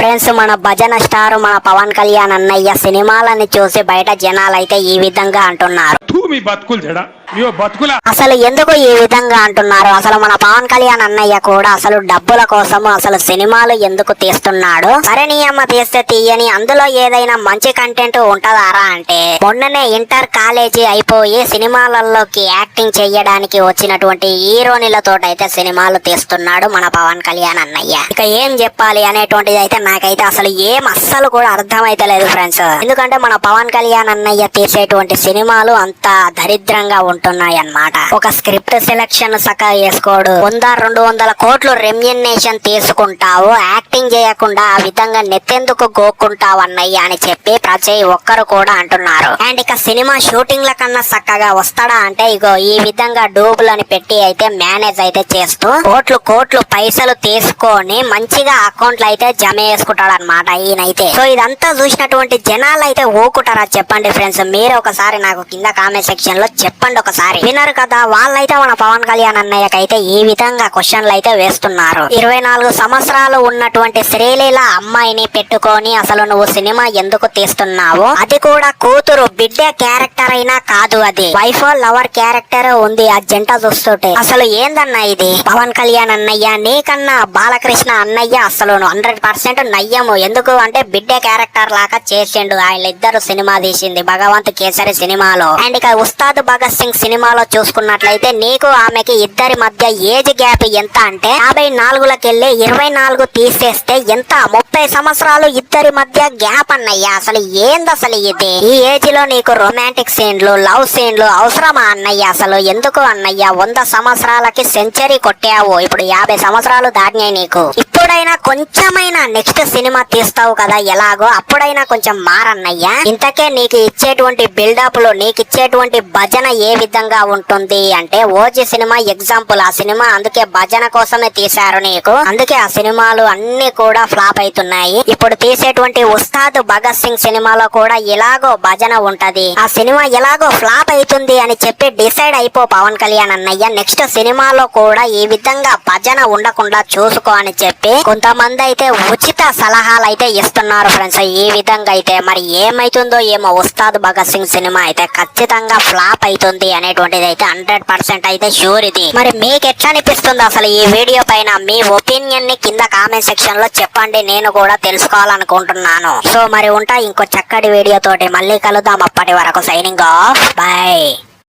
Friends, మన భజన star మన పవన్ కళ్యాణ్ అన్నయ్య సినిమాలని చూసి బయట జనాలైతే ఈ విధంగా అంటున్నారు. అసలు ఎందుకు ఈ విధంగా అంటున్నారు? అసలు మన పవన్ కళ్యాణ్ అన్నయ్య కూడా అసలు డబ్బుల కోసము అసలు సినిమాలు ఎందుకు తీస్తున్నాడు? సరే నీ అమ్మ తీస్తే తీయని, అందులో ఏదైనా మంచి కంటెంట్ ఉంటదారా అంటే, మొన్ననే ఇంటర్ కాలేజీ అయిపోయి సినిమాలలోకి యాక్టింగ్ చెయ్యడానికి వచ్చినటువంటి హీరోనిలతో అయితే సినిమాలు తీస్తున్నాడు మన పవన్ కళ్యాణ్ అన్నయ్య. ఇక ఏం చెప్పాలి అనేటువంటిది అయితే నాకైతే అసలు ఏం అస్సలు కూడా అర్థమైతే లేదు ఫ్రెండ్స్. ఎందుకంటే మన పవన్ కళ్యాణ్ అన్నయ్య తీసేటువంటి సినిమాలు అంత దరిద్రంగా ఉంటున్నాయి అన్నమాట. ఒక స్క్రిప్ట్ సెలక్షన్ సకా వేసుకోడు, 100-200 కోట్లు రెమ్యునేషన్ తీసుకుంటావు, యాక్టింగ్ చేయకుండా ఆ విధంగా నెత్తెందుకు గోక్కుంటావు అన్నయ్య అని చెప్పి ప్రతి ఒక్కరు కూడా అంటున్నారు. అండ్ ఇక సినిమా షూటింగ్ల కన్నా చక్కగా వస్తాడా అంటే, ఇగో ఈ విధంగా డూబులని పెట్టి అయితే మేనేజ్ అయితే చేస్తూ కోట్లు పైసలు తీసుకొని మంచిగా అకౌంట్లు అయితే జమ చేసుకుంటాడు అనమాట ఈయనైతే. సో ఇదంతా చూసినటువంటి జనాలు అయితే ఊకుంటారా చెప్పండి ఫ్రెండ్స్? మీరు ఒకసారి నాకు కింద కామెంట్ సెక్షన్ లో చెప్పండి ఒకసారి. వినరు కదా, వాళ్ళైతే మన పవన్ కళ్యాణ్ అన్నయ్యకైతే ఈ విధంగా క్వశ్చన్లు అయితే వేస్తున్నారు. 24 సంవత్సరాలు ఉన్నటువంటి శ్రీలీల అమ్మాయిని పెట్టుకొని అసలు నువ్వు సినిమా ఎందుకు తీస్తున్నావు? అది కూడా కూతురు బిడ్డ క్యారెక్టర్ అయినా కాదు, అది వైఫ్ లవర్ క్యారెక్టర్ ఉంది ఆ జంట చూస్తుంటే. అసలు ఏందన్నా ఇది? పవన్ కళ్యాణ్ అన్నయ్య నీకన్నా బాలకృష్ణ అన్నయ్య అసలు 100% నయ్యము. ఎందుకు అంటే బిడ్డ క్యారెక్టర్ లాగా చేసిండు. వీళ్ళిద్దరు సినిమా తీసింది భగవంత్ కేసరి సినిమాలో. అండ్ ఇక ఉస్తాద్ భగత్ సింగ్ సినిమాలో చూసుకున్నట్లయితే నీకు ఆమెకి ఇద్దరి మధ్య ఏజ్ గ్యాప్ ఎంత అంటే 54కెళ్ళి 24 తీసేస్తే ఎంత? 30 సంవత్సరాలు ఇద్దరి మధ్య గ్యాప్ అన్నయ్య. అసలు ఏంది అసలు ఇది? ఈ ఏజ్ లో నీకు రొమాంటిక్ సీన్లు, లవ్ సీన్లు అవసరమా అన్నయ్య? అసలు ఎందుకు అన్నయ్య? 100 సంవత్సరాలకి సెంచరీ కొట్టావు, ఇప్పుడు 50 సంవత్సరాలు దాటినాయి నీకు. ఇప్పుడైనా కొంచెమైనా నెక్స్ట్ సినిమా తీస్తావు కదా ఎలాగో, అప్పుడైనా కొంచెం మారన్నయ్యా. ఇంతకే నీకు ఇచ్చేటువంటి బిల్డప్ లో నీకు ఇచ్చేటువంటి భజన ఏ విధంగా ఉంటుంది అంటే, ఓజీ సినిమా ఎగ్జాంపుల్. ఆ సినిమా అందుకే భజన కోసమే తీశారు నీకు, అందుకే ఆ సినిమాలు అన్ని కూడా ఫ్లాప్ అవుతున్నాయి. ఇప్పుడు తీసేటువంటి ఉస్తాద్ భగత్ సింగ్ సినిమాలో కూడా ఎలాగో భజన ఉంటది. ఆ సినిమా ఎలాగో ఫ్లాప్ అవుతుంది అని చెప్పి డిసైడ్ అయిపో పవన్ కళ్యాణ్ అన్నయ్య. నెక్స్ట్ సినిమాలో కూడా ఈ విధంగా భజన ఉండకుండా చూసుకో అని చెప్పి కొంతమంది అయితే ఉచిత సలహాలు అయితే ఇస్తున్నారు ఫ్రెండ్స్. ఈ విధంగా అయితే మరి ఏమైతుందో ఏమో, ఉస్తాద్ భగత్ సింగ్ సినిమా అయితే ఖచ్చితంగా ఫ్లాప్ అవుతుంది అనేటువంటిది అయితే 100% అయితే షూర్ ఇది. మరి మీకు ఎట్లా అనిపిస్తుంది అసలు ఈ వీడియో పైన? మీ ఒపీనియన్ ని కింద కామెంట్ సెక్షన్ లో చెప్పండి, నేను కూడా తెలుసుకోవాలనుకుంటున్నాను. సో మరి ఉంటా ఇంకో చక్కటి వీడియో తోటి మళ్ళీ కలుద్దాం. అప్పటి వరకు సైనింగ్ ఆఫ్, బై.